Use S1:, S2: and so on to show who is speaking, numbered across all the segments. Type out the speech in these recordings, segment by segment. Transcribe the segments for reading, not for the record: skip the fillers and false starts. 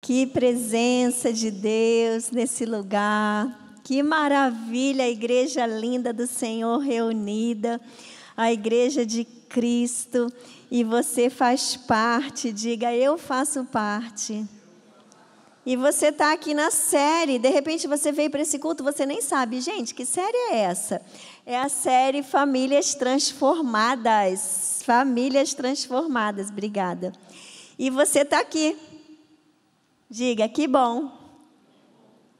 S1: Que presença de Deus nesse lugar. Que maravilha, a igreja linda do Senhor reunida, a igreja de Cristo. E você faz parte, diga, eu faço parte. E você está aqui na série, de repente você veio para esse culto, você nem sabe. Gente, que série é essa? É a série Famílias Transformadas. Famílias Transformadas, obrigada. E você está aqui. Diga, que bom.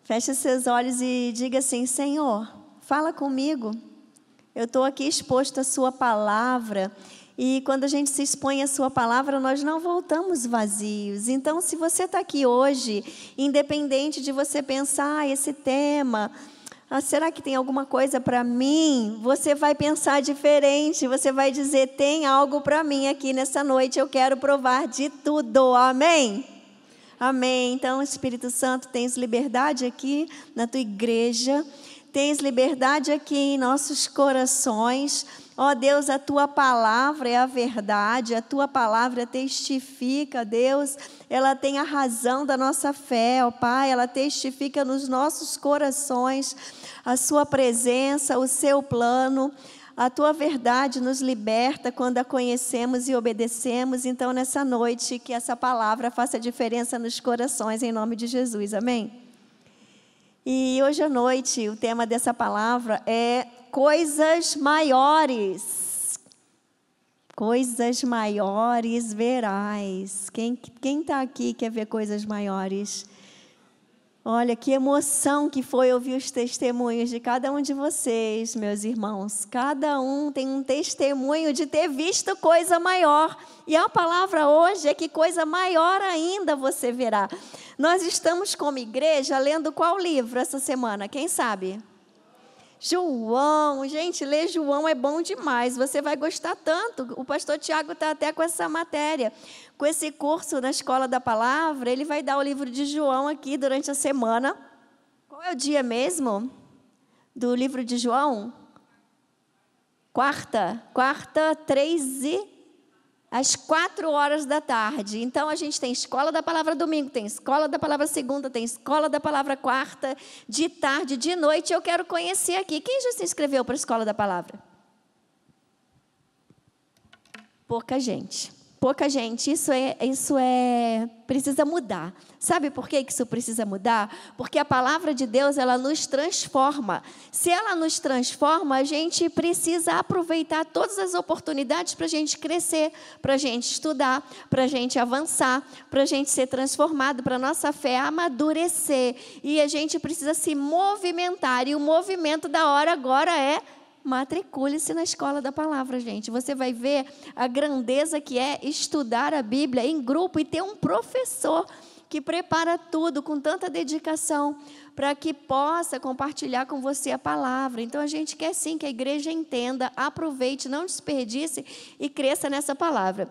S1: Feche seus olhos e diga assim, Senhor, fala comigo. Eu estou aqui exposto à sua palavra. E quando a gente se expõe à sua palavra, nós não voltamos vazios. Então, se você está aqui hoje, independente de você pensar esse tema, será que tem alguma coisa para mim? Você vai pensar diferente, você vai dizer, tem algo para mim aqui nessa noite, eu quero provar de tudo, amém? Amém. Então, Espírito Santo, tens liberdade aqui na tua igreja, tens liberdade aqui em nossos corações. Ó Deus, a tua palavra é a verdade, a tua palavra testifica, Deus, ela tem a razão da nossa fé, ó Pai, ela testifica nos nossos corações a sua presença, o seu plano, a tua verdade nos liberta quando a conhecemos e obedecemos. Então, nessa noite, que essa palavra faça diferença nos corações, em nome de Jesus, amém? E hoje à noite, o tema dessa palavra é coisas maiores. Coisas maiores verás. Quem está aqui quer ver coisas maiores? Olha, que emoção que foi ouvir os testemunhos de cada um de vocês, meus irmãos. Cada um tem um testemunho de ter visto coisa maior. E a palavra hoje é que coisa maior ainda você verá. Nós estamos como igreja lendo qual livro essa semana? Quem sabe? João, gente, ler João é bom demais, você vai gostar tanto. O pastor Tiago está até com essa matéria, com esse curso na Escola da Palavra, ele vai dar o livro de João aqui durante a semana. Qual é o dia mesmo do livro de João? Quarta, 13 às 4h. Então, a gente tem Escola da Palavra domingo, tem Escola da Palavra segunda, tem Escola da Palavra quarta, de tarde, de noite. Eu quero conhecer aqui. Quem já se inscreveu para a Escola da Palavra? Pouca gente. Pouca gente. Isso precisa mudar. Sabe por que isso precisa mudar? Porque a palavra de Deus, ela nos transforma. Se ela nos transforma, a gente precisa aproveitar todas as oportunidades para a gente crescer, para a gente estudar, para a gente avançar, para a gente ser transformado, para a nossa fé amadurecer. E a gente precisa se movimentar. E o movimento da hora agora é: matricule-se na Escola da Palavra, gente. Você vai ver a grandeza que é estudar a Bíblia em grupo e ter um professor que prepara tudo com tanta dedicação para que possa compartilhar com você a palavra. Então, a gente quer sim que a igreja entenda, aproveite, não desperdice e cresça nessa palavra.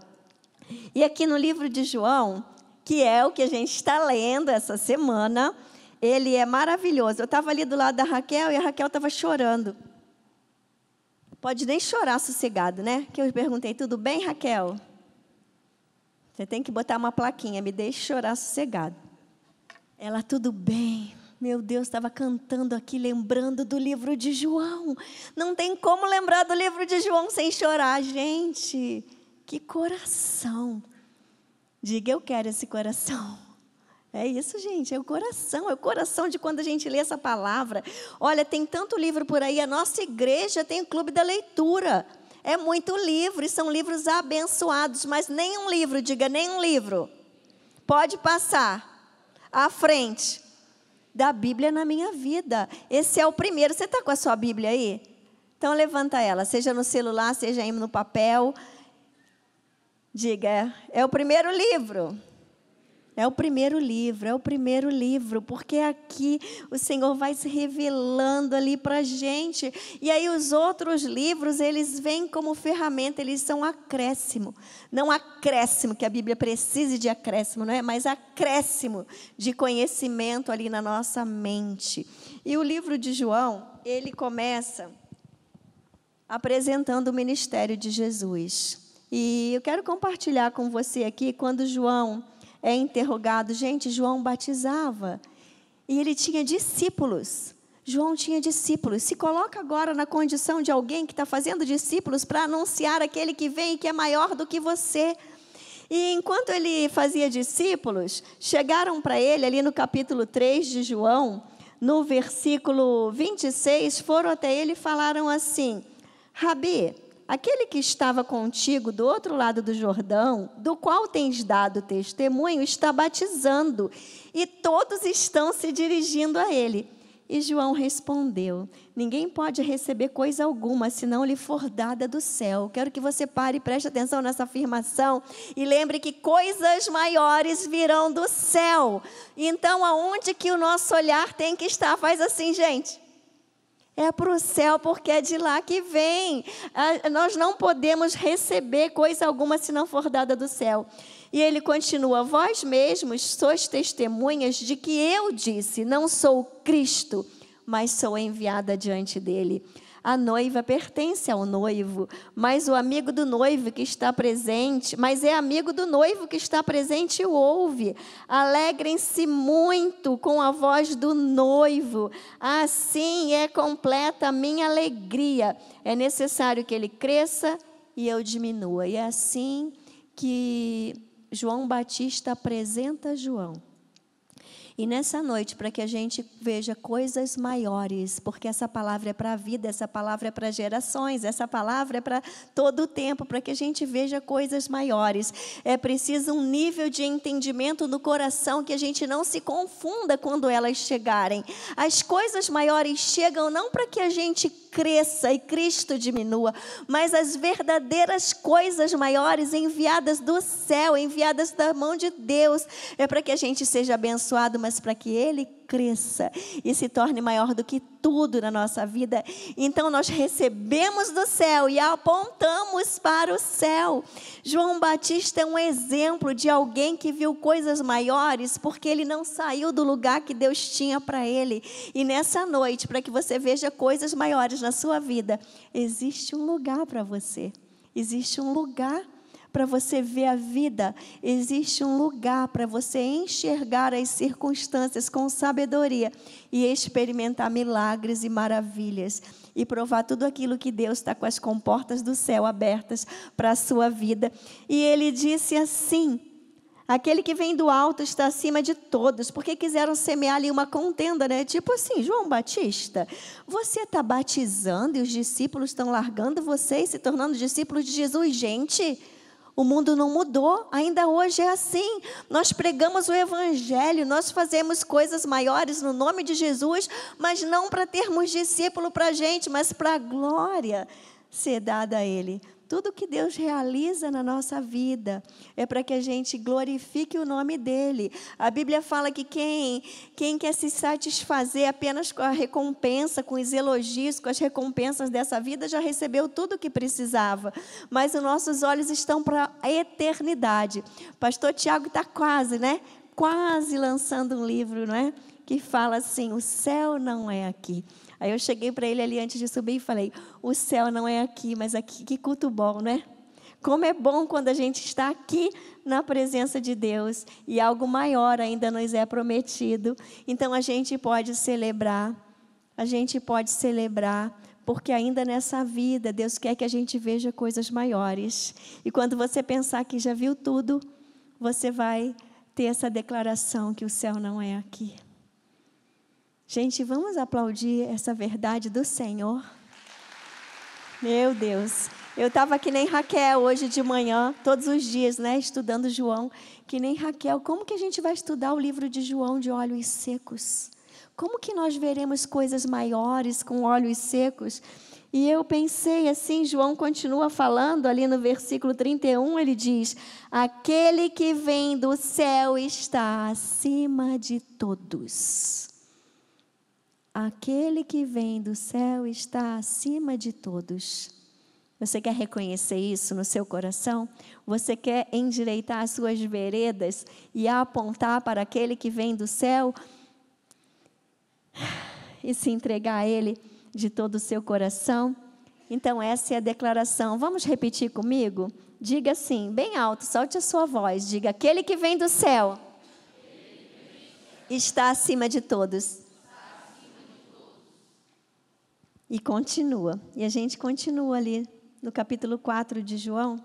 S1: E aqui no livro de João, que é o que a gente está lendo essa semana, ele é maravilhoso. Eu estava ali do lado da Raquel e a Raquel estava chorando. Pode nem chorar sossegado, né? Que eu perguntei, tudo bem, Raquel? Você tem que botar uma plaquinha, me deixe chorar sossegado. Ela, tudo bem. Meu Deus, estava cantando aqui, lembrando do livro de João. Não tem como lembrar do livro de João sem chorar, gente. Que coração. Diga, eu quero esse coração. É isso, gente, é o coração de quando a gente lê essa palavra. Olha, tem tanto livro por aí, a nossa igreja tem o Clube da Leitura. É muito livro, e são livros abençoados, mas nenhum livro, diga, nenhum livro pode passar à frente da Bíblia na minha vida. Esse é o primeiro. Você está com a sua Bíblia aí? Então, levanta ela, seja no celular, seja aí no papel. Diga, é o primeiro livro. É o primeiro livro, porque aqui o Senhor vai se revelando ali para a gente. E aí os outros livros, eles vêm como ferramenta, eles são acréscimo. Não acréscimo, que a Bíblia precise de acréscimo, não é? Mas acréscimo de conhecimento ali na nossa mente. E o livro de João, ele começa apresentando o ministério de Jesus. E eu quero compartilhar com você aqui, quando João é interrogado. Gente, João batizava e ele tinha discípulos. João tinha discípulos. Se coloca agora na condição de alguém que está fazendo discípulos para anunciar aquele que vem e que é maior do que você. E enquanto ele fazia discípulos, chegaram para ele ali no capítulo 3 de João, no versículo 26, foram até ele e falaram assim: Rabi, aquele que estava contigo do outro lado do Jordão, do qual tens dado testemunho, está batizando, e todos estão se dirigindo a ele. E João respondeu: ninguém pode receber coisa alguma, se não lhe for dada do céu. Quero que você pare e preste atenção nessa afirmação, e lembre que coisas maiores virão do céu. Então, aonde que o nosso olhar tem que estar? Faz assim, gente. É para o céu, porque é de lá que vem. Nós não podemos receber coisa alguma se não for dada do céu. E ele continua: vós mesmos sois testemunhas de que eu disse, não sou Cristo, mas sou enviada diante dele. A noiva pertence ao noivo, mas o amigo do noivo que está presente, o ouve. Alegrem-se muito com a voz do noivo, assim é completa a minha alegria. É necessário que ele cresça e eu diminua. E é assim que João Batista apresenta João. E nessa noite, para que a gente veja coisas maiores, porque essa palavra é para a vida, essa palavra é para gerações, essa palavra é para todo o tempo, para que a gente veja coisas maiores. É preciso um nível de entendimento no coração que a gente não se confunda quando elas chegarem. As coisas maiores chegam não para que a gente cresça e Cristo diminua, mas as verdadeiras coisas maiores enviadas do céu, enviadas da mão de Deus, é para que a gente seja abençoado, mas para que Ele cresça e se torne maior do que tudo na nossa vida. Então nós recebemos do céu e apontamos para o céu. João Batista é um exemplo de alguém que viu coisas maiores, porque ele não saiu do lugar que Deus tinha para ele. E nessa noite, para que você veja coisas maiores na sua vida, existe um lugar para você. Existe um lugar para você ver a vida, existe um lugar para você enxergar as circunstâncias com sabedoria e experimentar milagres e maravilhas e provar tudo aquilo que Deus está com as comportas do céu abertas para a sua vida. E ele disse assim: aquele que vem do alto está acima de todos, porque quiseram semear ali uma contenda, né? Tipo assim, João Batista, você está batizando e os discípulos estão largando você e se tornando discípulos de Jesus. Gente, o mundo não mudou, ainda hoje é assim. Nós pregamos o evangelho, nós fazemos coisas maiores no nome de Jesus, mas não para termos discípulo para a gente, mas para a glória ser dada a Ele. Tudo que Deus realiza na nossa vida é para que a gente glorifique o nome dEle. A Bíblia fala que quem quer se satisfazer apenas com a recompensa, com os elogios, com as recompensas dessa vida, já recebeu tudo o que precisava. Mas os nossos olhos estão para a eternidade. O pastor Tiago está quase, né? Quase lançando um livro, não é? Que fala assim: o céu não é aqui. Aí eu cheguei para ele ali antes de subir e falei: o céu não é aqui, mas aqui, que culto bom, né? Como é bom quando a gente está aqui na presença de Deus e algo maior ainda nos é prometido. Então a gente pode celebrar, porque ainda nessa vida Deus quer que a gente veja coisas maiores. E quando você pensar que já viu tudo, você vai ter essa declaração que o céu não é aqui. Gente, vamos aplaudir essa verdade do Senhor? Meu Deus, eu estava que nem Raquel hoje de manhã, todos os dias, né, estudando João, que nem Raquel. Como que a gente vai estudar o livro de João de olhos secos? Como que nós veremos coisas maiores com olhos secos? E eu pensei assim, João continua falando ali no versículo 31, ele diz: aquele que vem do céu está acima de todos. Aquele que vem do céu está acima de todos. Você quer reconhecer isso no seu coração? Você quer endireitar as suas veredas e apontar para aquele que vem do céu? E se entregar a Ele de todo o seu coração? Então essa é a declaração. Vamos repetir comigo? Diga assim, bem alto, solte a sua voz. Diga, aquele que vem do céu está acima de todos. E continua. E a gente continua ali no capítulo 4 de João.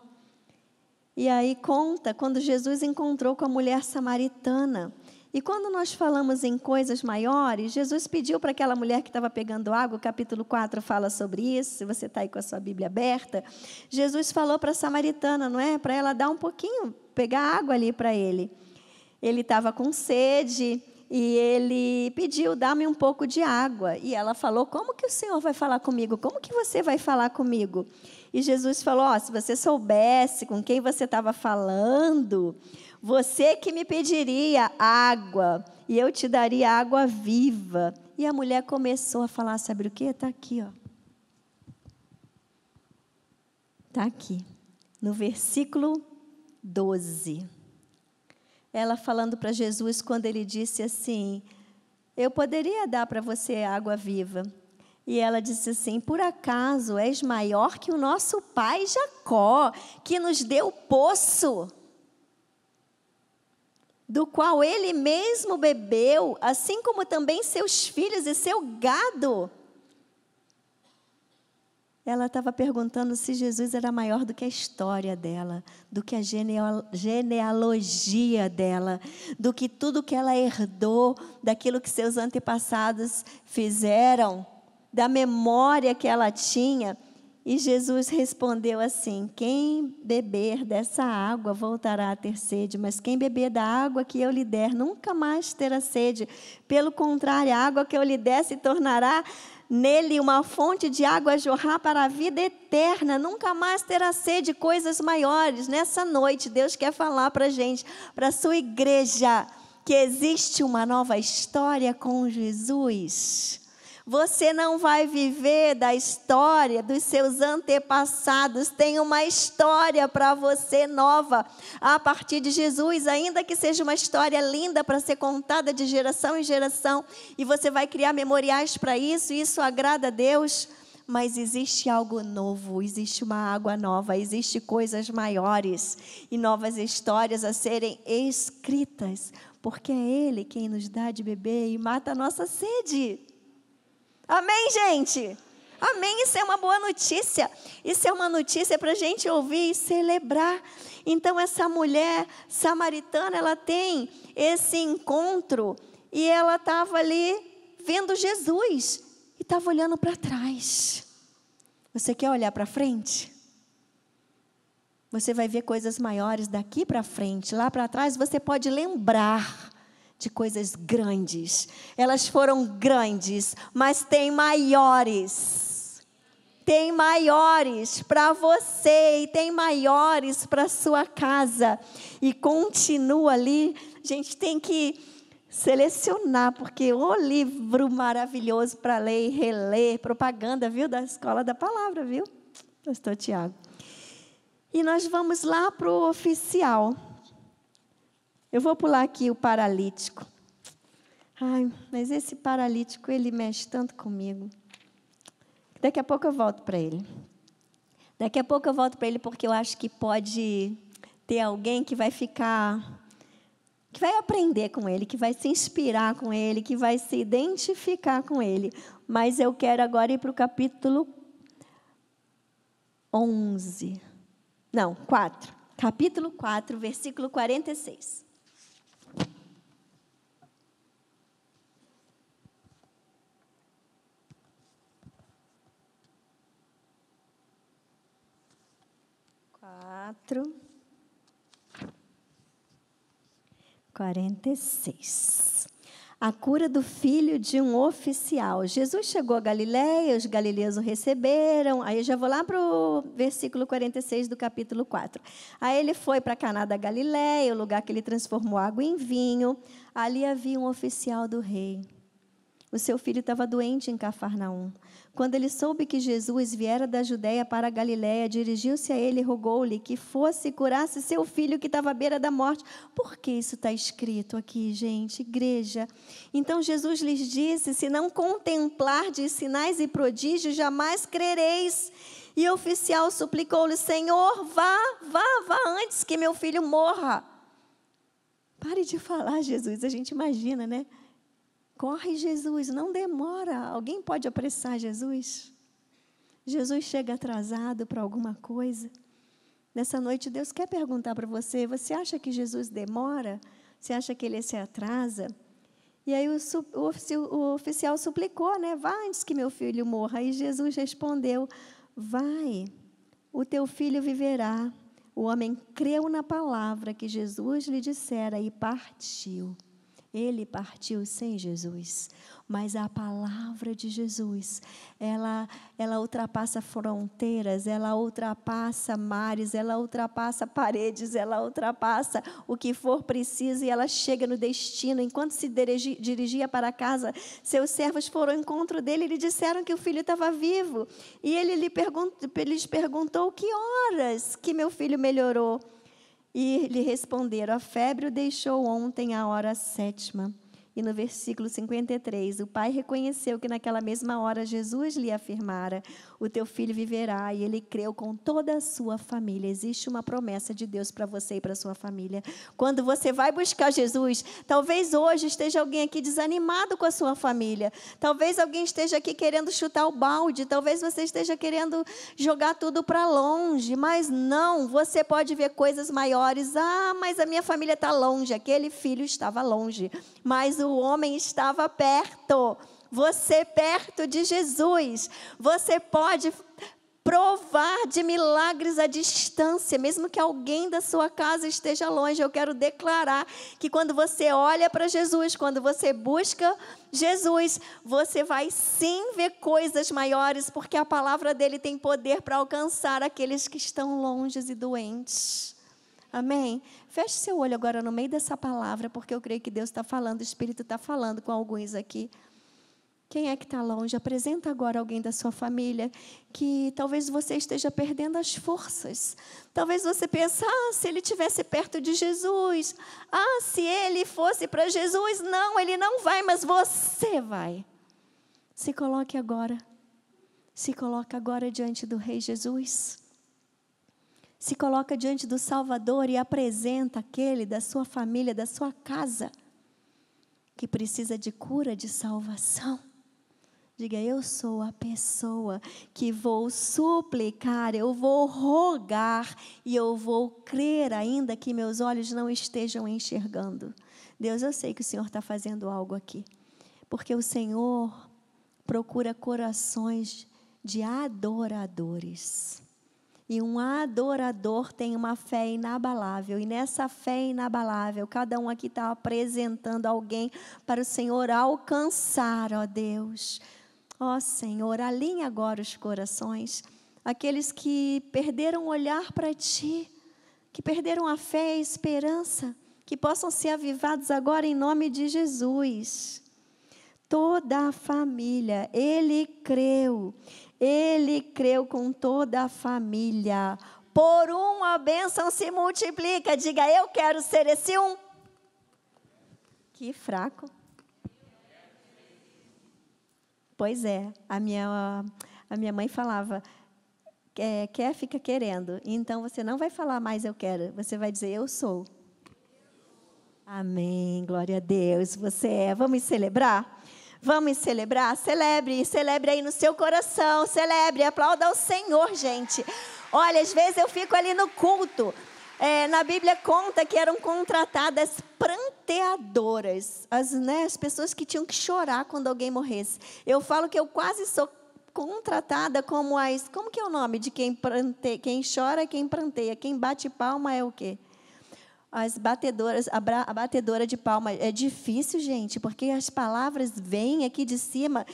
S1: E aí conta quando Jesus encontrou com a mulher samaritana. E quando nós falamos em coisas maiores, Jesus pediu para aquela mulher que estava pegando água, o capítulo 4 fala sobre isso, se você está aí com a sua Bíblia aberta. Jesus falou para a samaritana, não é? Para ela dar um pouquinho, pegar água ali para ele. Ele estava com sede e ele pediu, dá-me um pouco de água. E ela falou, como que o Senhor vai falar comigo? Como que você vai falar comigo? E Jesus falou, se você soubesse com quem você estava falando, você que me pediria água, e eu te daria água viva. E a mulher começou a falar, sabe o quê? Está aqui, ó. Está aqui, no versículo 12. Ela falando para Jesus, quando ele disse assim, eu poderia dar para você água viva. E ela disse assim, por acaso és maior que o nosso pai Jacó, que nos deu o poço, do qual ele mesmo bebeu, assim como também seus filhos e seu gado. Ela estava perguntando se Jesus era maior do que a história dela, do que a genealogia dela, do que tudo que ela herdou, daquilo que seus antepassados fizeram, da memória que ela tinha. E Jesus respondeu assim, quem beber dessa água voltará a ter sede, mas quem beber da água que eu lhe der nunca mais terá sede. Pelo contrário, a água que eu lhe der se tornará nele uma fonte de água a jorrar para a vida eterna. Nunca mais terá sede, coisas maiores. Nessa noite, Deus quer falar para a gente, para a sua igreja, que existe uma nova história com Jesus. Você não vai viver da história dos seus antepassados. Tem uma história para você nova a partir de Jesus, ainda que seja uma história linda para ser contada de geração em geração. E você vai criar memoriais para isso, e isso agrada a Deus. Mas existe algo novo, existe uma água nova, existe coisas maiores e novas histórias a serem escritas, porque é Ele quem nos dá de beber e mata a nossa sede. Amém, gente? Amém, isso é uma boa notícia. Isso é uma notícia para a gente ouvir e celebrar. Então, essa mulher samaritana, ela tem esse encontro e ela estava ali vendo Jesus e estava olhando para trás. Você quer olhar para frente? Você vai ver coisas maiores daqui para frente. Lá para trás você pode lembrar de coisas grandes. Elas foram grandes, mas tem maiores. Tem maiores para você e tem maiores para sua casa. E continua ali. A gente tem que selecionar, porque o livro maravilhoso para ler e reler, propaganda, viu, da Escola da Palavra, viu, pastor Tiago? E nós vamos lá para o oficial. Eu vou pular aqui o paralítico. Ai, mas esse paralítico, ele mexe tanto comigo. Daqui a pouco eu volto para ele. Daqui a pouco eu volto para ele, porque eu acho que pode ter alguém que vai ficar, que vai aprender com ele, que vai se inspirar com ele, que vai se identificar com ele. Mas eu quero agora ir para o capítulo 11. Não, 4. Capítulo 4, versículo 46. Quatro, 46. A cura do filho de um oficial. Jesus chegou a Galiléia, os galileus o receberam. Aí eu já vou lá para o versículo 46 do capítulo 4. Aí ele foi para Caná da Galiléia, o lugar que ele transformou água em vinho. Ali havia um oficial do rei. O seu filho estava doente em Cafarnaum. Quando ele soube que Jesus viera da Judéia para a Galiléia, dirigiu-se a ele e rogou-lhe que fosse e curasse seu filho que estava à beira da morte. Por que isso está escrito aqui, gente? Igreja. Então Jesus lhes disse, se não contemplardes sinais e prodígios, jamais crereis. E o oficial suplicou-lhe: Senhor, vá antes que meu filho morra. Pare de falar, Jesus. A gente imagina, né? Corre, Jesus, não demora. Alguém pode apressar Jesus? Jesus chega atrasado para alguma coisa? Nessa noite, Deus quer perguntar para você: você acha que Jesus demora? Você acha que ele se atrasa? E aí o oficial suplicou, né? Vá antes que meu filho morra. E Jesus respondeu: vai, o teu filho viverá. O homem creu na palavra que Jesus lhe dissera e partiu. Ele partiu sem Jesus, mas a palavra de Jesus, ela ultrapassa fronteiras, ela ultrapassa mares, ela ultrapassa paredes, ela ultrapassa o que for preciso e ela chega no destino. Enquanto se dirigia para casa, seus servos foram ao encontro dele e lhe disseram que o filho estava vivo. E ele lhes perguntou: que horas que meu filho melhorou? E lhe responderam: a febre o deixou ontem à hora 7ª. E no versículo 53, o pai reconheceu que naquela mesma hora Jesus lhe afirmara: o teu filho viverá. E ele creu com toda a sua família. Existe uma promessa de Deus para você e para a sua família. Quando você vai buscar Jesus, talvez hoje esteja alguém aqui desanimado com a sua família. Talvez alguém esteja aqui querendo chutar o balde. Talvez você esteja querendo jogar tudo para longe. Mas não, você pode ver coisas maiores. Ah, mas a minha família está longe. Aquele filho estava longe. Mas o homem estava perto. Você perto de Jesus. Você pode provar de milagres à distância, mesmo que alguém da sua casa esteja longe. Eu quero declarar que quando você olha para Jesus, quando você busca Jesus, você vai sim ver coisas maiores, porque a palavra dele tem poder para alcançar aqueles que estão longe e doentes. Amém? Feche seu olho agora no meio dessa palavra, porque eu creio que Deus está falando, o Espírito está falando com alguns aqui. Quem é que está longe? Apresenta agora alguém da sua família que talvez você esteja perdendo as forças. Talvez você pense: se ele estivesse perto de Jesus. Se ele fosse para Jesus. Não, ele não vai, mas você vai. Se coloque agora. Se coloca agora diante do Rei Jesus. Se coloca diante do Salvador e apresenta aquele da sua família, da sua casa, que precisa de cura, de salvação. Diga: eu sou a pessoa que vou suplicar, eu vou rogar e eu vou crer, ainda que meus olhos não estejam enxergando. Deus, eu sei que o Senhor está fazendo algo aqui, porque o Senhor procura corações de adoradores. E um adorador tem uma fé inabalável. E nessa fé inabalável, cada um aqui está apresentando alguém para o Senhor alcançar, ó Deus. Ó Senhor, alinha agora os corações. Aqueles que perderam o olhar para Ti, que perderam a fé e a esperança, que possam ser avivados agora em nome de Jesus. Toda a família, Ele creu com toda a família. Por um, a bênção se multiplica. Diga: eu quero ser esse um. Que fraco. Pois é, a minha mãe falava: quer, fica querendo. Então você não vai falar mais eu quero, você vai dizer eu sou. Amém, glória a Deus, você é. Vamos celebrar? Vamos celebrar? Celebre aí no seu coração, celebre, aplauda ao Senhor, gente. Olha, às vezes eu fico ali no culto, na Bíblia conta que eram contratadas pranteadoras, as pessoas que tinham que chorar quando alguém morresse. Eu falo que eu quase sou contratada como como que é o nome de quem chora, quem pranteia, quem bate palma é o quê? As batedoras, a batedora de palma. É difícil, gente, porque as palavras vêm aqui de cima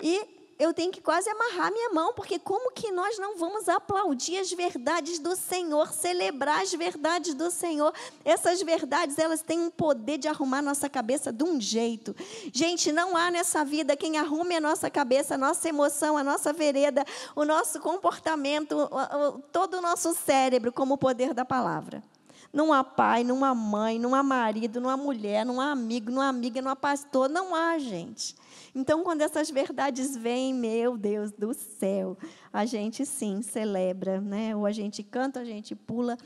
S1: e eu tenho que quase amarrar minha mão, porque como que nós não vamos aplaudir as verdades do Senhor, celebrar as verdades do Senhor? Essas verdades, elas têm um poder de arrumar nossa cabeça de um jeito. Gente, não há nessa vida quem arrume a nossa cabeça, a nossa emoção, a nossa vereda, o nosso comportamento, todo o nosso cérebro, como o poder da palavra. Não há pai, não há mãe, não há marido, não há mulher, não há amigo, não há amiga, não há pastor, não há, gente. Então, quando essas verdades vêm, meu Deus do céu, a gente sim celebra, né? Ou a gente canta, a gente pula,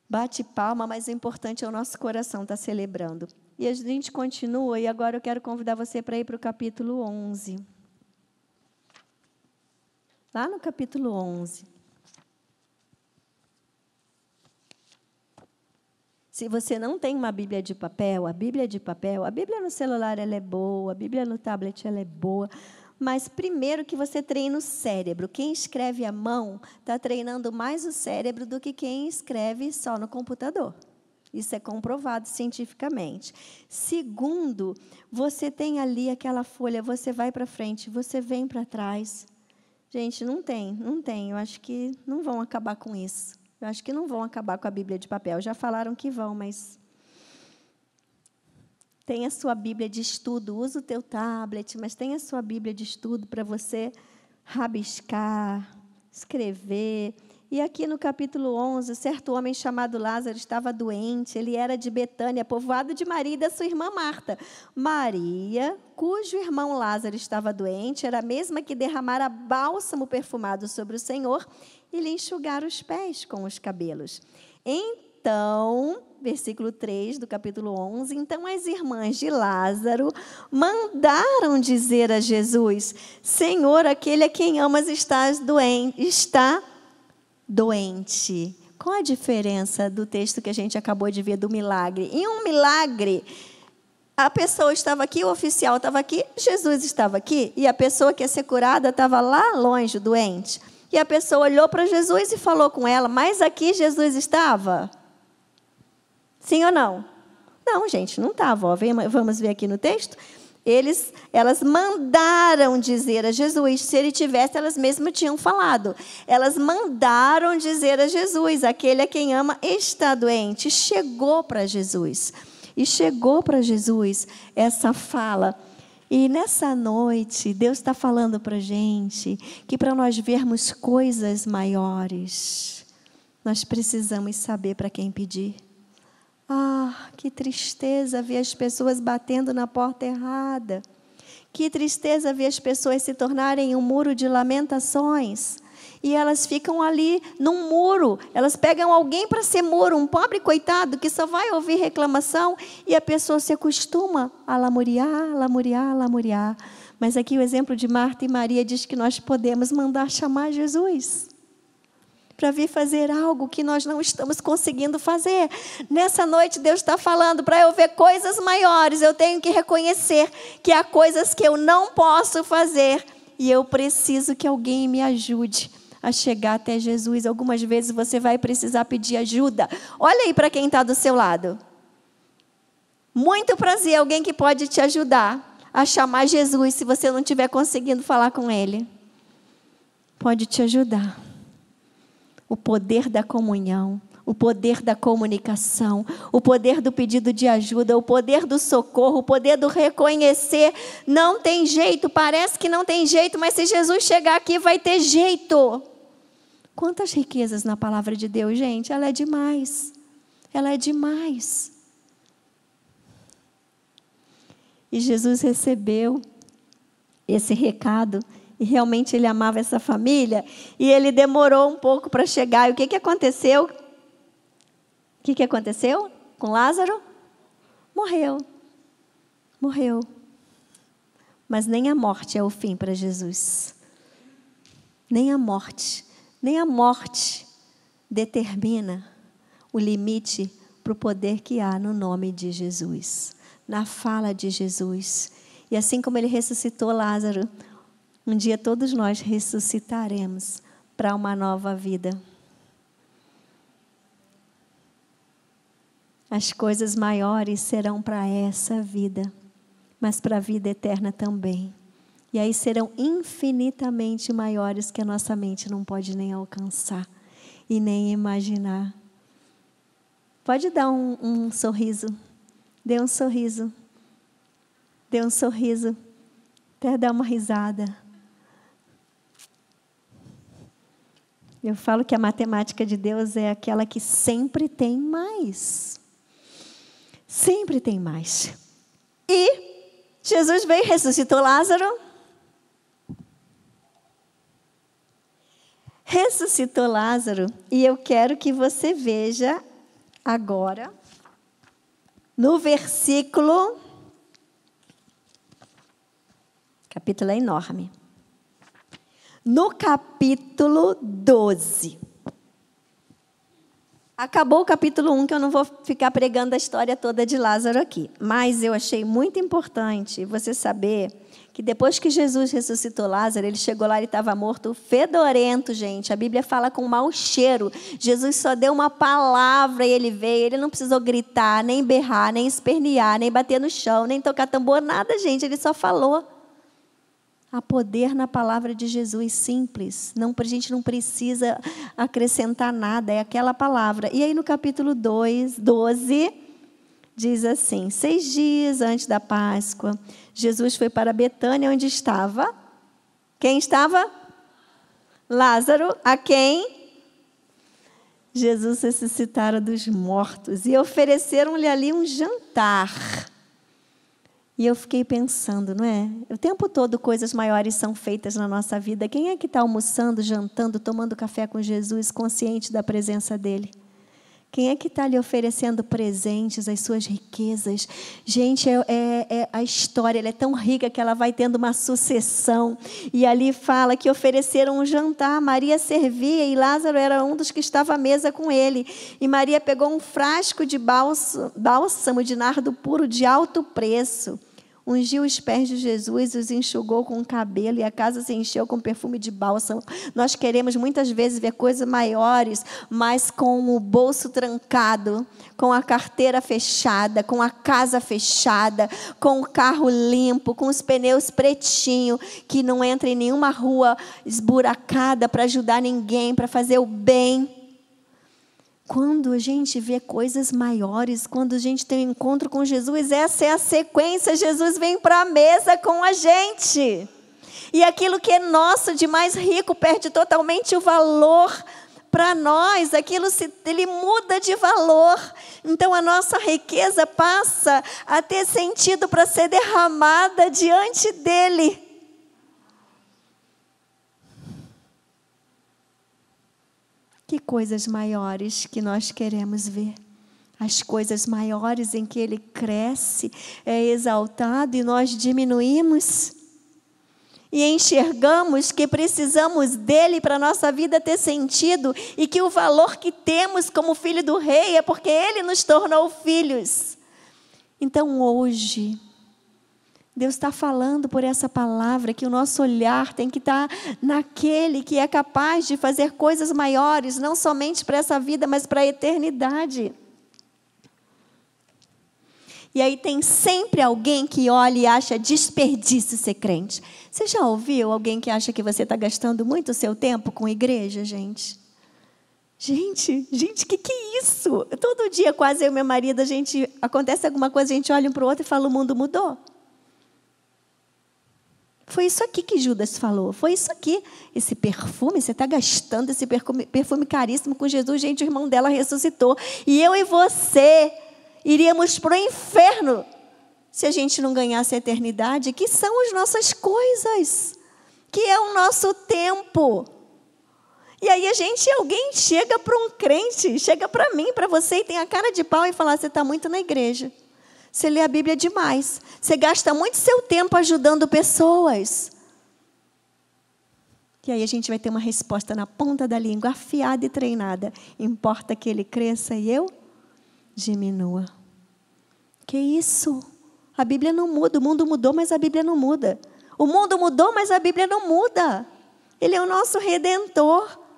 S1: bate palma, mas o importante é o nosso coração estar celebrando. E a gente continua, e agora eu quero convidar você para ir para o capítulo 11. Lá no capítulo 11. Se você não tem uma Bíblia de papel, a Bíblia no celular ela é boa, a Bíblia no tablet ela é boa, mas primeiro que você treine o cérebro. Quem escreve à mão está treinando mais o cérebro do que quem escreve só no computador. Isso é comprovado cientificamente. Segundo, você tem ali aquela folha, você vai para frente, você vem para trás. Gente, não tem. Eu acho que não vão acabar com isso. Eu acho que não vão acabar com a Bíblia de papel. Já falaram que vão, mas tem a sua Bíblia de estudo. Usa o teu tablet, mas tem a sua Bíblia de estudo para você rabiscar, escrever. E aqui no capítulo 11, certo homem chamado Lázaro estava doente. Ele era de Betânia, povoado de Maria e da sua irmã Marta. Maria, cujo irmão Lázaro estava doente, era a mesma que derramara bálsamo perfumado sobre o Senhor e lhe enxugara os pés com os cabelos. Então, versículo 3 do capítulo 11, então as irmãs de Lázaro mandaram dizer a Jesus: Senhor, aquele a quem amas está doente. Qual a diferença do texto que a gente acabou de ver do milagre? Em um milagre, a pessoa estava aqui, o oficial estava aqui, Jesus estava aqui, e a pessoa que ia ser curada estava lá longe, doente. E a pessoa olhou para Jesus e falou com ela, mas aqui Jesus estava? Sim ou não? Não, gente, não estava. Vamos ver aqui no texto. Elas mandaram dizer a Jesus, se ele tivesse, elas mesmas tinham falado. Elas mandaram dizer a Jesus, aquele a quem ama está doente. Chegou para Jesus. E chegou para Jesus essa fala. E nessa noite, Deus está falando para a gente que para nós vermos coisas maiores, nós precisamos saber para quem pedir. Ah, que tristeza ver as pessoas batendo na porta errada. Que tristeza ver as pessoas se tornarem um muro de lamentações. E elas ficam ali num muro. Elas pegam alguém para ser muro, um pobre coitado que só vai ouvir reclamação. E a pessoa se acostuma a lamuriar. Mas aqui o exemplo de Marta e Maria diz que nós podemos mandar chamar Jesus para vir fazer algo que nós não estamos conseguindo fazer. Nessa noite, Deus está falando, para eu ver coisas maiores, eu tenho que reconhecer que há coisas que eu não posso fazer, e eu preciso que alguém me ajude a chegar até Jesus. Algumas vezes você vai precisar pedir ajuda. Olha aí para quem está do seu lado. Muito prazer, alguém que pode te ajudar a chamar Jesus, se você não estiver conseguindo falar com Ele. Pode te ajudar. O poder da comunhão, o poder da comunicação, o poder do pedido de ajuda, o poder do socorro, o poder do reconhecer. Não tem jeito, parece que não tem jeito, mas se Jesus chegar aqui vai ter jeito. Quantas riquezas na palavra de Deus, gente, ela é demais. Ela é demais. E Jesus recebeu esse recado. E realmente ele amava essa família. E ele demorou um pouco para chegar. E o que aconteceu? O que aconteceu com Lázaro? Morreu. Mas nem a morte é o fim para Jesus. Nem a morte determina o limite para o poder que há no nome de Jesus. Na fala de Jesus. E assim como ele ressuscitou Lázaro, um dia todos nós ressuscitaremos para uma nova vida. As coisas maiores serão para essa vida, mas para a vida eterna também. E aí serão infinitamente maiores que a nossa mente não pode nem alcançar e nem imaginar. Pode dar um sorriso. Dê um sorriso. Até dar uma risada. Eu falo que a matemática de Deus é aquela que sempre tem mais. Sempre tem mais. E Jesus veio e ressuscitou Lázaro. Ressuscitou Lázaro. E eu quero que você veja agora, no versículo... O capítulo é enorme. No capítulo 12. Acabou o capítulo 1, que eu não vou ficar pregando a história toda de Lázaro aqui. Mas eu achei muito importante você saber que depois que Jesus ressuscitou Lázaro, ele chegou lá, ele estava morto, fedorento, gente. A Bíblia fala com mau cheiro. Jesus só deu uma palavra e ele veio. Ele não precisou gritar, nem berrar, nem espernear, nem bater no chão, nem tocar tambor, nada, gente. Ele só falou. Há poder na palavra de Jesus, simples. A gente não precisa acrescentar nada, é aquela palavra. E aí no capítulo 12, diz assim: 6 dias antes da Páscoa, Jesus foi para Betânia, onde estava. Quem estava? Lázaro, a quem Jesus ressuscitara dos mortos. E ofereceram-lhe ali um jantar. E eu fiquei pensando, não é? O tempo todo coisas maiores são feitas na nossa vida. Quem é que está almoçando, jantando, tomando café com Jesus, consciente da presença dele? Quem é que está lhe oferecendo presentes, as suas riquezas? Gente, a história ela é tão rica que ela vai tendo uma sucessão. E ali fala que ofereceram um jantar. Maria servia e Lázaro era um dos que estava à mesa com ele. E Maria pegou um frasco de bálsamo de nardo puro de alto preço. Ungiu os pés de Jesus, os enxugou com o cabelo e a casa se encheu com perfume de bálsamo. Nós queremos muitas vezes ver coisas maiores, mas com o bolso trancado, com a carteira fechada, com a casa fechada, com o carro limpo, com os pneus pretinho, que não entra em nenhuma rua esburacada para ajudar ninguém, para fazer o bem. Quando a gente vê coisas maiores, quando a gente tem um encontro com Jesus, essa é a sequência. Jesus vem para a mesa com a gente. E aquilo que é nosso de mais rico perde totalmente o valor para nós. Ele muda de valor. Então a nossa riqueza passa a ter sentido para ser derramada diante dele. Que coisas maiores que nós queremos ver. As coisas maiores em que ele cresce, é exaltado e nós diminuímos. E enxergamos que precisamos dele para a nossa vida ter sentido e que o valor que temos como filho do rei é porque ele nos tornou filhos. Então hoje, Deus está falando por essa palavra que o nosso olhar tem que estar naquele que é capaz de fazer coisas maiores, não somente para essa vida, mas para a eternidade. E aí tem sempre alguém que olha e acha desperdício ser crente. Você já ouviu alguém que acha que você está gastando muito o seu tempo com igreja, gente? Gente, que é isso? Todo dia quase eu e meu marido, acontece alguma coisa, a gente olha um para o outro e fala, o mundo mudou. Foi isso aqui que Judas falou. Foi isso aqui. Esse perfume, você está gastando esse perfume caríssimo com Jesus. Gente, o irmão dela ressuscitou. E eu e você iríamos para o inferno se a gente não ganhasse a eternidade, que são as nossas coisas, que é o nosso tempo. E aí alguém chega para um crente, chega para mim, para você, e tem a cara de pau e fala, você está muito na igreja. Você lê a Bíblia demais. Você gasta muito seu tempo ajudando pessoas. E aí a gente vai ter uma resposta na ponta da língua, afiada e treinada. Importa que ele cresça e eu diminua. Que isso? A Bíblia não muda. O mundo mudou, mas a Bíblia não muda. O mundo mudou, mas a Bíblia não muda. Ele é o nosso Redentor.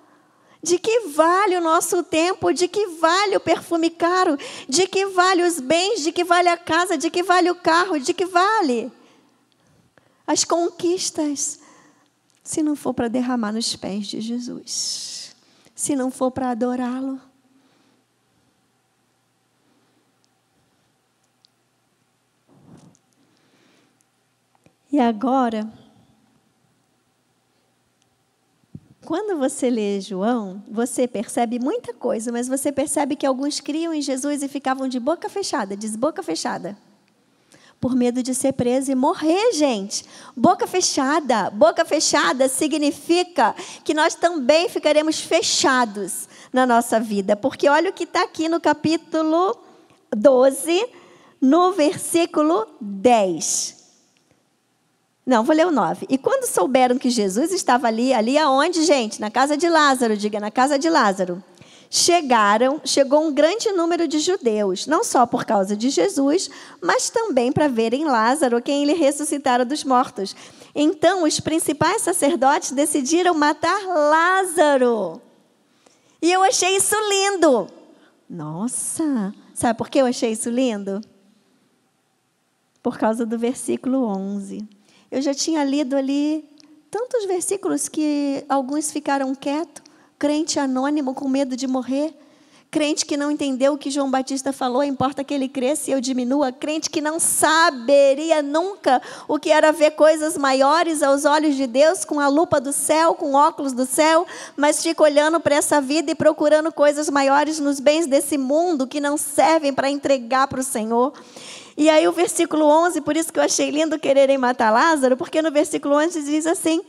S1: De que vale o nosso tempo? De que vale o perfume caro? De que vale os bens? De que vale a casa? De que vale o carro? De que vale as conquistas? Se não for para derramar nos pés de Jesus. Se não for para adorá-lo. E agora, quando você lê João, você percebe muita coisa, mas você percebe que alguns criam em Jesus e ficavam de boca fechada, diz boca fechada, por medo de ser preso e morrer, gente. Boca fechada significa que nós também ficaremos fechados na nossa vida, porque olha o que está aqui no capítulo 12, no versículo 10. Não, vou ler o 9. E quando souberam que Jesus estava ali aonde, gente? Na casa de Lázaro, diga, na casa de Lázaro. Chegou um grande número de judeus, não só por causa de Jesus, mas também para verem Lázaro, quem ele ressuscitara dos mortos. Então, os principais sacerdotes decidiram matar Lázaro. E eu achei isso lindo. Nossa, sabe por que eu achei isso lindo? Por causa do versículo 11. Eu já tinha lido ali tantos versículos que alguns ficaram quietos. Crente anônimo com medo de morrer. Crente que não entendeu o que João Batista falou, importa que ele cresça e eu diminua. Crente que não saberia nunca o que era ver coisas maiores aos olhos de Deus, com a lupa do céu, com óculos do céu, mas fica olhando para essa vida e procurando coisas maiores nos bens desse mundo que não servem para entregar para o Senhor. E aí o versículo 11, por isso que eu achei lindo quererem matar Lázaro, porque no versículo 11 diz assim: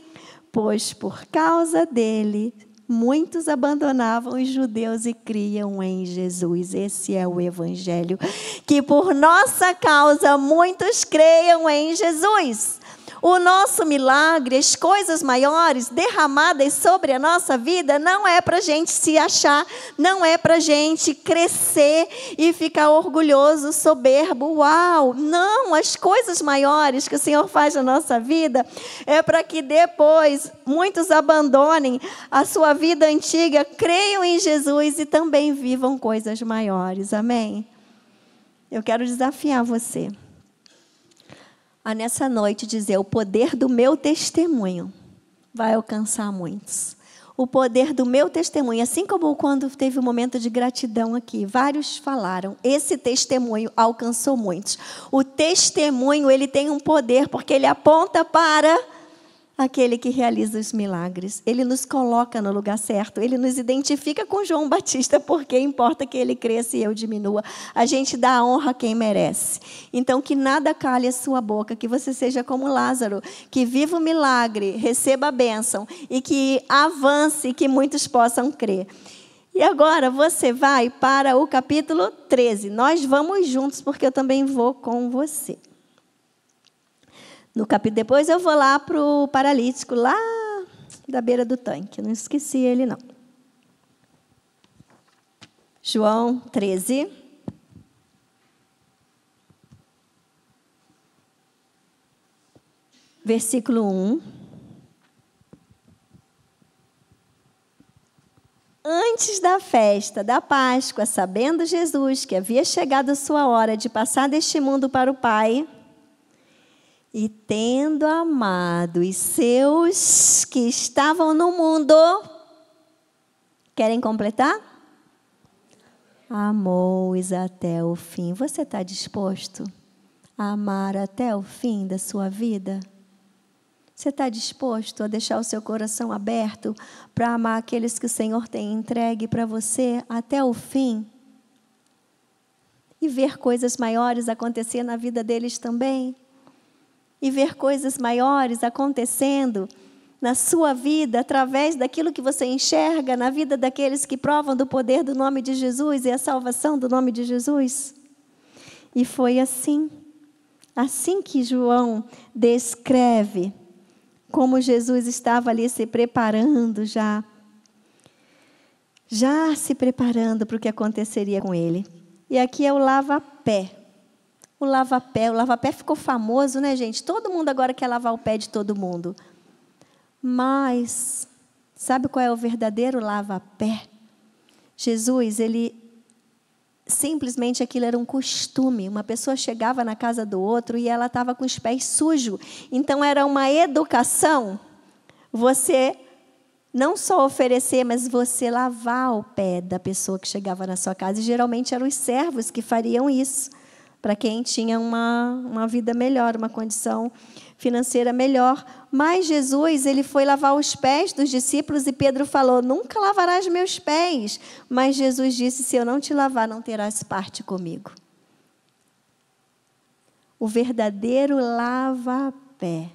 S1: pois por causa dele, muitos abandonavam os judeus e criam em Jesus. Esse é o Evangelho. Que por nossa causa, muitos creiam em Jesus. O nosso milagre, as coisas maiores derramadas sobre a nossa vida, não é para a gente se achar, não é para a gente crescer e ficar orgulhoso, soberbo, uau. Não, as coisas maiores que o Senhor faz na nossa vida é para que depois muitos abandonem a sua vida antiga, creiam em Jesus e também vivam coisas maiores. Amém? Eu quero desafiar você a nessa noite dizer: o poder do meu testemunho vai alcançar muitos. O poder do meu testemunho, assim como quando teve um momento de gratidão aqui, vários falaram, esse testemunho alcançou muitos. O testemunho, ele tem um poder, porque ele aponta para aquele que realiza os milagres. Ele nos coloca no lugar certo. Ele nos identifica com João Batista, porque importa que ele cresça e eu diminua. A gente dá a honra a quem merece. Então, que nada calhe a sua boca, que você seja como Lázaro, que viva o milagre, receba a bênção e que avance e que muitos possam crer. E agora você vai para o capítulo 13. Nós vamos juntos, porque eu também vou com você. No capítulo, depois eu vou lá para o paralítico, lá da beira do tanque. Não esqueci ele, não. João 13. Versículo 1. Antes da festa da Páscoa, sabendo Jesus que havia chegado a sua hora de passar deste mundo para o Pai, e tendo amado os seus que estavam no mundo, querem completar? Amou-os até o fim. Você está disposto a amar até o fim da sua vida? Você está disposto a deixar o seu coração aberto para amar aqueles que o Senhor tem entregue para você até o fim? E ver coisas maiores acontecer na vida deles também? E ver coisas maiores acontecendo na sua vida, através daquilo que você enxerga na vida daqueles que provam do poder do nome de Jesus e a salvação do nome de Jesus? E foi assim que João descreve como Jesus estava ali se preparando já se preparando para o que aconteceria com ele. E aqui é o lava-pé. O lava-pé ficou famoso, né, gente? Todo mundo agora quer lavar o pé de todo mundo. Mas, sabe qual é o verdadeiro lava-pé? Jesus, ele simplesmente aquilo era um costume. Uma pessoa chegava na casa do outro e ela estava com os pés sujos. Então, era uma educação você não só oferecer, mas você lavar o pé da pessoa que chegava na sua casa. E geralmente eram os servos que fariam isso. para quem tinha uma vida melhor, uma condição financeira melhor. Mas Jesus, ele foi lavar os pés dos discípulos e Pedro falou: nunca lavarás meus pés. Mas Jesus disse: se eu não te lavar, não terás parte comigo. O verdadeiro lava-pé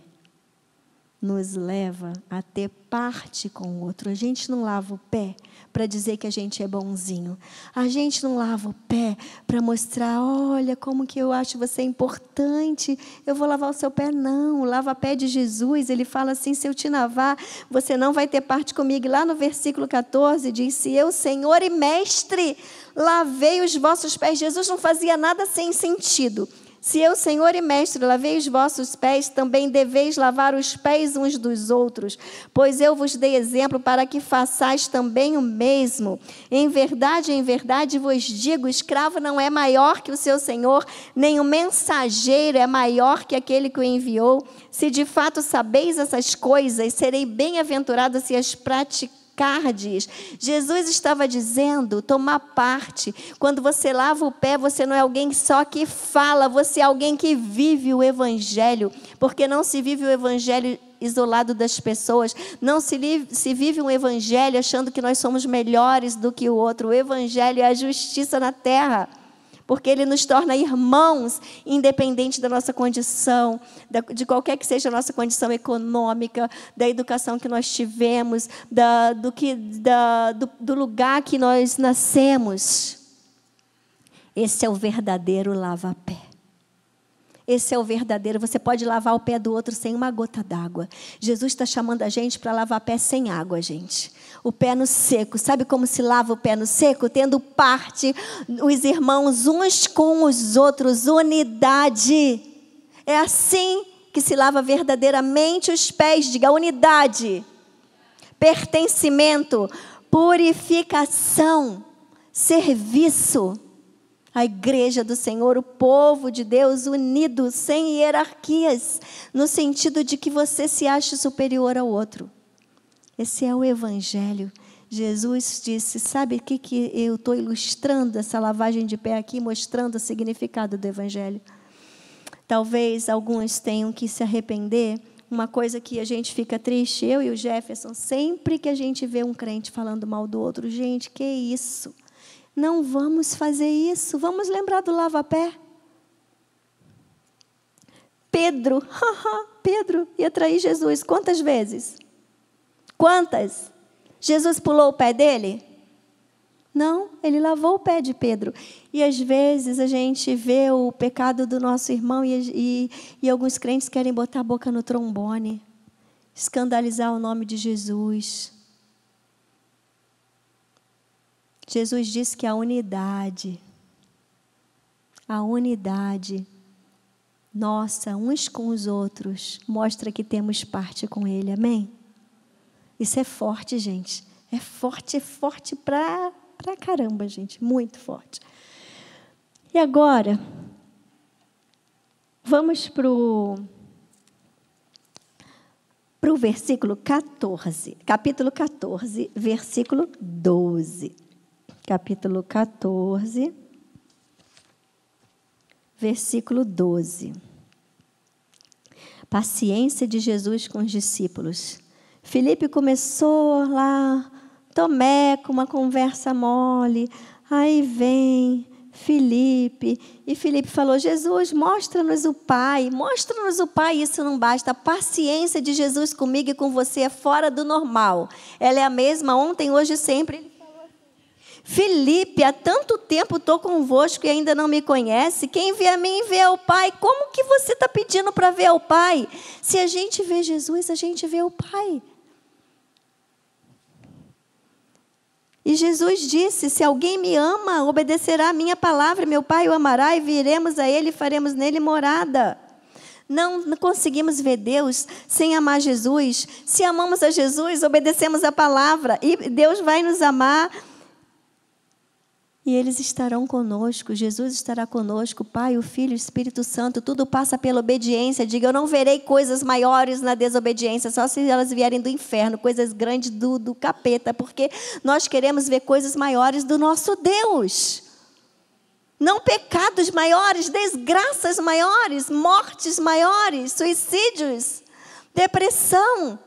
S1: nos leva a ter parte com o outro. A gente não lava o pé para dizer que a gente é bonzinho. A gente não lava o pé para mostrar: olha como que eu acho você importante, eu vou lavar o seu pé. Não, o lava-pé de Jesus, ele fala assim: se eu te lavar, você não vai ter parte comigo. E lá no versículo 14 diz: se eu, Senhor e Mestre, lavei os vossos pés. Jesus não fazia nada sem sentido. Se eu, Senhor e Mestre, lavei os vossos pés, também deveis lavar os pés uns dos outros, pois eu vos dei exemplo para que façais também o mesmo. Em verdade vos digo, o escravo não é maior que o seu senhor, nem o mensageiro é maior que aquele que o enviou. Se de fato sabeis essas coisas, serei bem-aventurado se as praticardes. Jesus estava dizendo: tomar parte. Quando você lava o pé, você não é alguém só que fala, você é alguém que vive o Evangelho, porque não se vive o Evangelho isolado das pessoas, não se vive um Evangelho achando que nós somos melhores do que o outro. O Evangelho é a justiça na terra, porque ele nos torna irmãos, independente da nossa condição, de qualquer que seja a nossa condição econômica, da educação que nós tivemos, do lugar que nós nascemos. Esse é o verdadeiro lava-pé. Esse é o verdadeiro. Você pode lavar o pé do outro sem uma gota d'água. Jesus está chamando a gente para lavar pé sem água, gente. O pé no seco. Sabe como se lava o pé no seco? Tendo parte, os irmãos uns com os outros. Unidade. É assim que se lava verdadeiramente os pés. Diga: unidade. Pertencimento. Purificação. Serviço. A igreja do Senhor, o povo de Deus unido, sem hierarquias, no sentido de que você se ache superior ao outro. Esse é o Evangelho. Jesus disse: sabe o que eu estou ilustrando essa lavagem de pé aqui, mostrando o significado do Evangelho? Talvez alguns tenham que se arrepender. Uma coisa que a gente fica triste, eu e o Jefferson, sempre que a gente vê um crente falando mal do outro: gente, que isso? Não vamos fazer isso. Vamos lembrar do lava-pé. Pedro ia trair Jesus. Quantas vezes? Quantas? Jesus pulou o pé dele? Não, ele lavou o pé de Pedro. E às vezes a gente vê o pecado do nosso irmão e alguns crentes querem botar a boca no trombone, escandalizar o nome de Jesus. Jesus disse que a unidade nossa, uns com os outros, mostra que temos parte com Ele, amém? Isso é forte, gente. É forte pra caramba, gente, muito forte. E agora, vamos para o versículo 14, capítulo 14, versículo 12. Capítulo 14, versículo 12. Paciência de Jesus com os discípulos. Filipe começou lá, Tomé, com uma conversa mole. Aí vem Filipe, e Filipe falou: Jesus, mostra-nos o Pai. Mostra-nos o Pai, isso não basta. A paciência de Jesus comigo e com você é fora do normal. Ela é a mesma ontem, hoje e sempre. Filipe, há tanto tempo estou convosco e ainda não me conhece. Quem vê a mim vê ao Pai. Como que você está pedindo para ver ao Pai? Se a gente vê Jesus, a gente vê o Pai. E Jesus disse: se alguém me ama, obedecerá a minha palavra. Meu Pai o amará e viremos a Ele e faremos nele morada. Não conseguimos ver Deus sem amar Jesus. Se amamos a Jesus, obedecemos a palavra e Deus vai nos amar. E eles estarão conosco, Jesus estará conosco, o Pai, o Filho, o Espírito Santo, tudo passa pela obediência. Diga: eu não verei coisas maiores na desobediência, só se elas vierem do inferno, coisas grandes do capeta, porque nós queremos ver coisas maiores do nosso Deus. Não pecados maiores, desgraças maiores, mortes maiores, suicídios, depressão.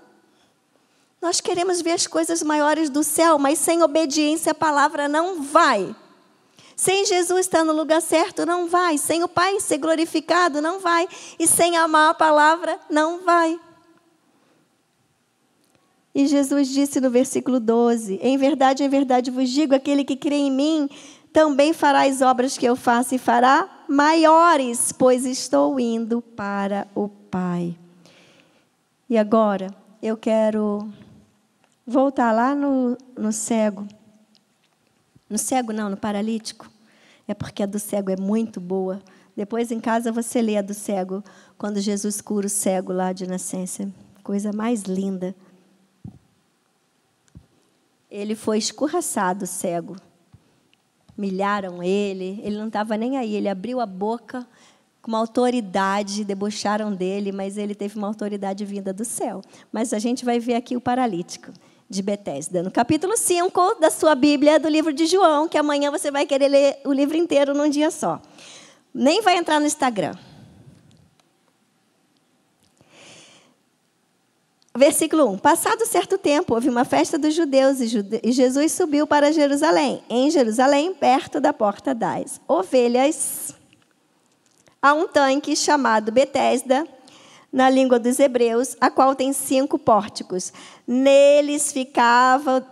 S1: Nós queremos ver as coisas maiores do céu, mas sem obediência a palavra não vai. Sem Jesus estar no lugar certo, não vai. Sem o Pai ser glorificado, não vai. E sem amar a palavra, não vai. E Jesus disse no versículo 12, em verdade vos digo, aquele que crê em mim, também fará as obras que eu faço e fará maiores, pois estou indo para o Pai. E agora, eu quero voltar lá no cego. No cego não, no paralítico. É porque a do cego é muito boa. Depois em casa você lê a do cego, quando Jesus cura o cego lá de nascença. Coisa mais linda. Ele foi escorraçado, cego. Humilharam ele não estava nem aí. Ele abriu a boca com uma autoridade, debocharam dele, mas ele teve uma autoridade vinda do céu. Mas a gente vai ver aqui o paralítico de Betesda, no capítulo 5 da sua Bíblia, do livro de João, que amanhã você vai querer ler o livro inteiro num dia só. Nem vai entrar no Instagram. Versículo 1. Passado certo tempo, houve uma festa dos judeus e Jesus subiu para Jerusalém. Em Jerusalém, perto da porta das ovelhas, há um tanque chamado Betesda, na língua dos hebreus, a qual tem 5 pórticos. Neles ficava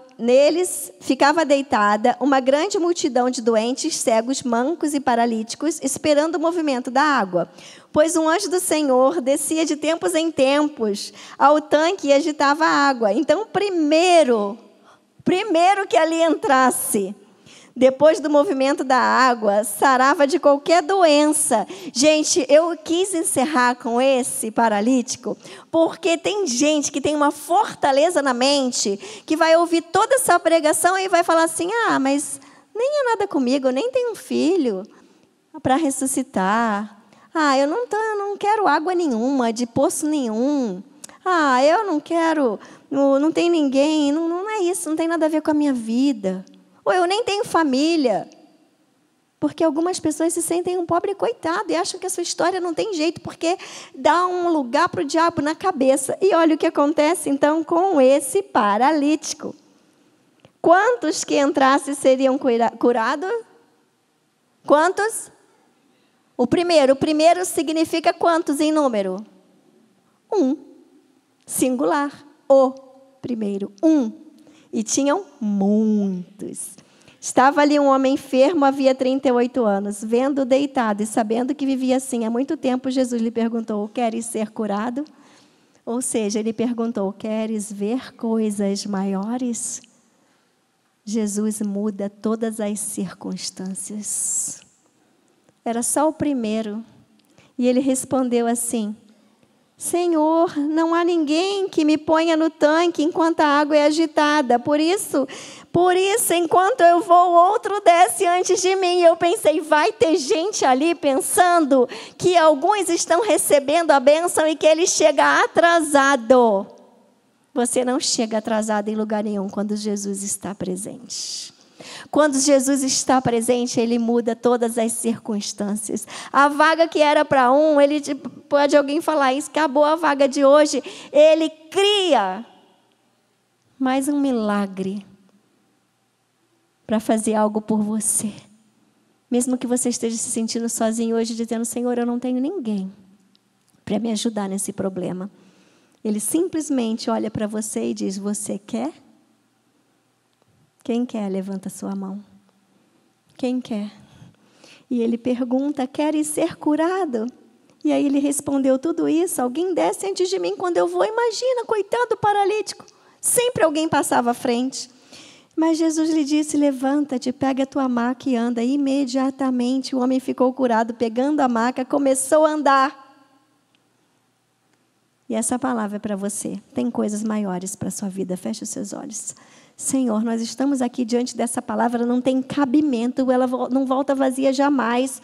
S1: deitada uma grande multidão de doentes, cegos, mancos e paralíticos, esperando o movimento da água. Pois um anjo do Senhor descia de tempos em tempos ao tanque e agitava a água. Então, primeiro que ali entrasse, depois do movimento da água, sarava de qualquer doença. Gente, eu quis encerrar com esse paralítico, porque tem gente que tem uma fortaleza na mente, que vai ouvir toda essa pregação e vai falar assim, mas nem é nada comigo, eu nem tenho um filho para ressuscitar. Eu não quero água nenhuma, de poço nenhum. Eu não quero, não tem ninguém, não é isso, não tem nada a ver com a minha vida. Ou eu nem tenho família. Porque algumas pessoas se sentem um pobre coitado e acham que a sua história não tem jeito, porque dá um lugar para o diabo na cabeça. E olha o que acontece, então, com esse paralítico. Quantos que entrassem seriam curados? Quantos? O primeiro significa quantos em número? 1. Singular. O primeiro. 1. E tinham muitos. Estava ali um homem enfermo, havia 38 anos. Vendo-o deitado e sabendo que vivia assim há muito tempo, Jesus lhe perguntou, queres ser curado? Ou seja, ele perguntou, queres ver coisas maiores? Jesus muda todas as circunstâncias. Era só o primeiro. E ele respondeu assim, Senhor, não há ninguém que me ponha no tanque enquanto a água é agitada. Por isso, enquanto eu vou, outro desce antes de mim. Eu pensei, vai ter gente ali pensando que alguns estão recebendo a bênção e que ele chega atrasado. Você não chega atrasado em lugar nenhum quando Jesus está presente. Quando Jesus está presente, ele muda todas as circunstâncias. A vaga que era para um, pode alguém falar, isso acabou a vaga de hoje. Ele cria mais um milagre para fazer algo por você. Mesmo que você esteja se sentindo sozinho hoje, dizendo, Senhor, eu não tenho ninguém para me ajudar nesse problema. Ele simplesmente olha para você e diz, você quer? Quem quer, levanta sua mão. Quem quer? E ele pergunta, queres ser curado? E aí ele respondeu, tudo isso, alguém desce antes de mim quando eu vou. Imagina, coitado do paralítico. Sempre alguém passava à frente. Mas Jesus lhe disse, levanta-te, pega a tua maca e anda. E imediatamente o homem ficou curado, pegando a maca, começou a andar. E essa palavra é para você. Tem coisas maiores para a sua vida. Feche os seus olhos. Senhor, nós estamos aqui diante dessa palavra, não tem cabimento, ela não volta vazia jamais,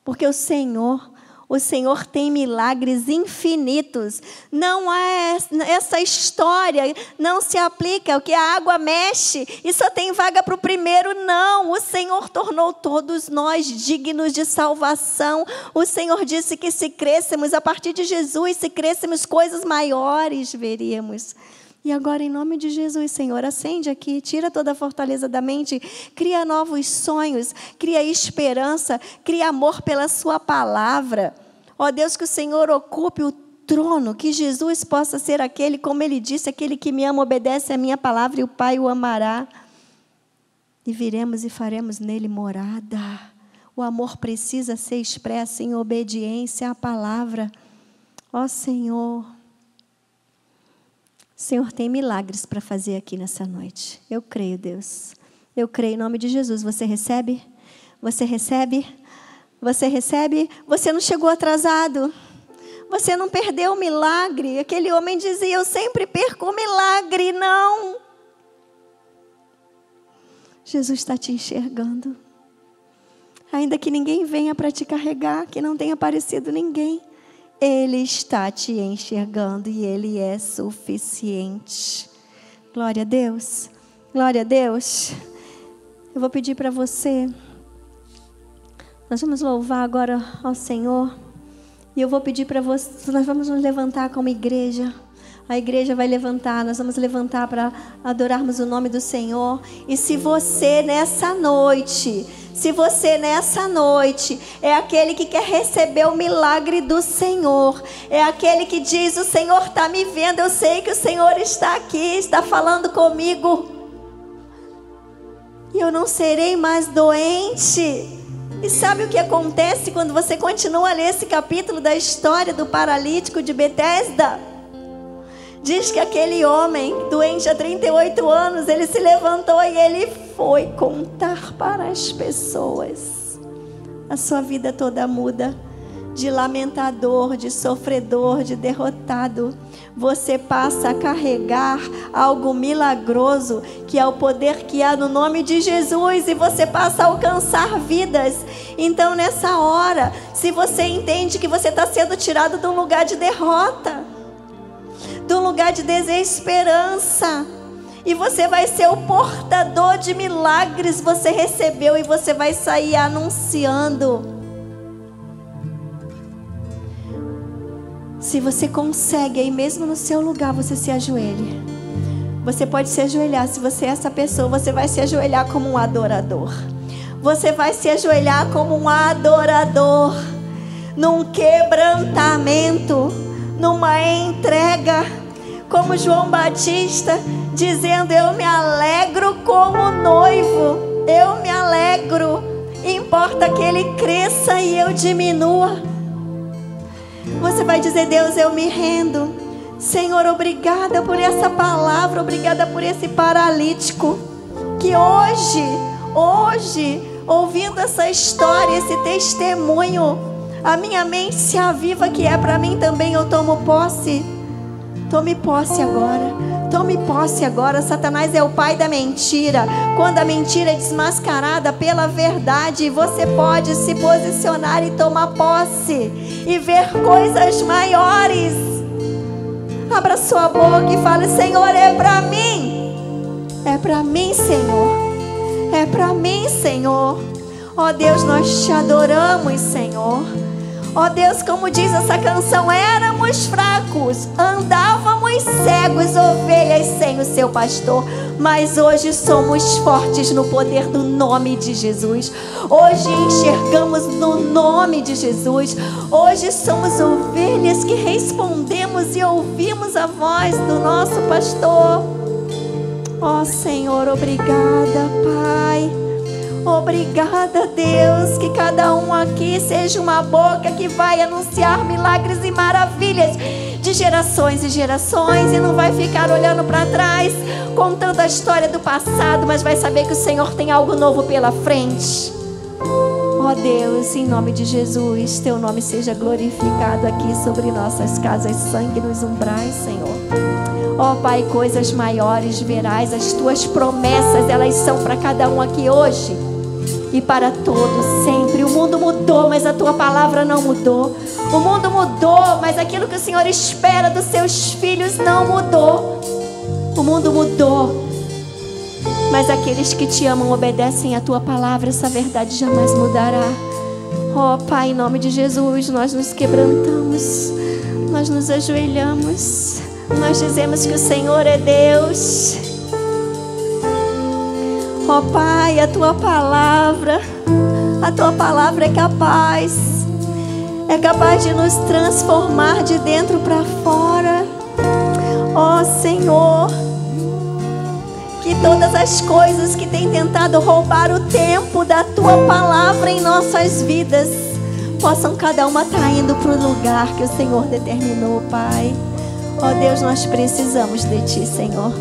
S1: porque o Senhor O Senhor tem milagres infinitos. Não é essa história, não se aplica o que a água mexe e só tem vaga para o primeiro, não. O Senhor tornou todos nós dignos de salvação. O Senhor disse que se crescemos a partir de Jesus, se crescemos coisas maiores veríamos. E agora, em nome de Jesus, Senhor, acende aqui, tira toda a fortaleza da mente, cria novos sonhos, cria esperança, cria amor pela sua palavra. Ó Deus, que o Senhor ocupe o trono, que Jesus possa ser aquele, como Ele disse, aquele que me ama, obedece a minha palavra e o Pai o amará. E viremos e faremos nele morada. O amor precisa ser expresso em obediência à palavra. Ó Senhor, o Senhor tem milagres para fazer aqui nessa noite. Eu creio, Deus. Eu creio em nome de Jesus. Você recebe? Você recebe? Você recebe? Você não chegou atrasado. Você não perdeu o milagre. Aquele homem dizia, eu sempre perco o milagre. Não. Jesus está te enxergando. Ainda que ninguém venha para te carregar, que não tenha aparecido ninguém. Ele está te enxergando e Ele é suficiente. Glória a Deus. Glória a Deus. Eu vou pedir para você. Nós vamos louvar agora ao Senhor. E eu vou pedir para você. Nós vamos nos levantar como igreja. A igreja vai levantar. Nós vamos levantar para adorarmos o nome do Senhor. E se você nessa noite... Se você nessa noite é aquele que quer receber o milagre do Senhor, é aquele que diz, o Senhor está me vendo, eu sei que o Senhor está aqui, está falando comigo, e eu não serei mais doente. E sabe o que acontece quando você continua a ler esse capítulo da história do paralítico de Betesda? Diz que aquele homem, doente há 38 anos, ele se levantou e ele foi contar para as pessoas. A sua vida toda muda. De lamentador, de sofredor, de derrotado. Você passa a carregar algo milagroso, que é o poder que há no nome de Jesus. E você passa a alcançar vidas. Então nessa hora, se você entende que você está sendo tirado de um lugar de derrota, de um lugar de desesperança, e você vai ser o portador de milagres, você recebeu e você vai sair anunciando. Se você consegue aí mesmo no seu lugar, você se ajoelhe. Você pode se ajoelhar. Se você é essa pessoa, você vai se ajoelhar como um adorador. Você vai se ajoelhar como um adorador, num quebrantamento, numa entrega, como João Batista, dizendo, eu me alegro como noivo, eu me alegro, importa que ele cresça e eu diminua. Você vai dizer, Deus, eu me rendo. Senhor, obrigada por essa palavra, obrigada por esse paralítico, que hoje, ouvindo essa história, esse testemunho, a minha mente se aviva, que é para mim também. Eu tomo posse. Tome posse agora. Tome posse agora. Satanás é o pai da mentira. Quando a mentira é desmascarada pela verdade, você pode se posicionar e tomar posse e ver coisas maiores. Abra sua boca e fale, Senhor, é para mim. É para mim, Senhor. É para mim, Senhor. Ó Deus, nós te adoramos, Senhor. Ó Deus, como diz essa canção, éramos fracos, andávamos cegos, ovelhas sem o seu pastor, mas hoje somos fortes no poder do nome de Jesus. Hoje enxergamos no nome de Jesus. Hoje somos ovelhas que respondemos e ouvimos a voz do nosso pastor. Ó Senhor, obrigada, Pai. Obrigada, Deus, que cada um aqui seja uma boca que vai anunciar milagres e maravilhas de gerações e gerações, e não vai ficar olhando para trás, contando a história do passado, mas vai saber que o Senhor tem algo novo pela frente. Ó Deus, em nome de Jesus, teu nome seja glorificado aqui sobre nossas casas, sangue nos umbrais, Senhor. Ó Pai, coisas maiores verás, as tuas promessas, elas são para cada um aqui hoje. e para todos, sempre. O mundo mudou, mas a tua palavra não mudou. O mundo mudou, mas aquilo que o Senhor espera dos seus filhos não mudou. O mundo mudou, mas aqueles que te amam obedecem a tua palavra. Essa verdade jamais mudará. Ó Pai, em nome de Jesus, nós nos quebrantamos, nós nos ajoelhamos, nós dizemos que o Senhor é Deus. Ó Pai, a tua palavra é capaz de nos transformar de dentro para fora. Ó Senhor, que todas as coisas que têm tentado roubar o tempo da tua palavra em nossas vidas possam cada uma estar indo para o lugar que o Senhor determinou, Pai. Ó Deus, nós precisamos de Ti, Senhor.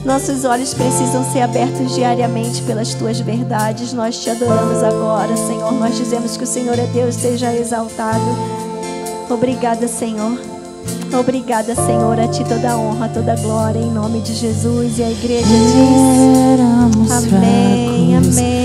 S1: Nossos olhos precisam ser abertos diariamente pelas Tuas verdades. Nós Te adoramos agora, Senhor. Nós dizemos que o Senhor é Deus, seja exaltado. Obrigada, Senhor. Obrigada, Senhor. A Ti toda a honra, toda a glória, em nome de Jesus. E a igreja diz: amém, amém.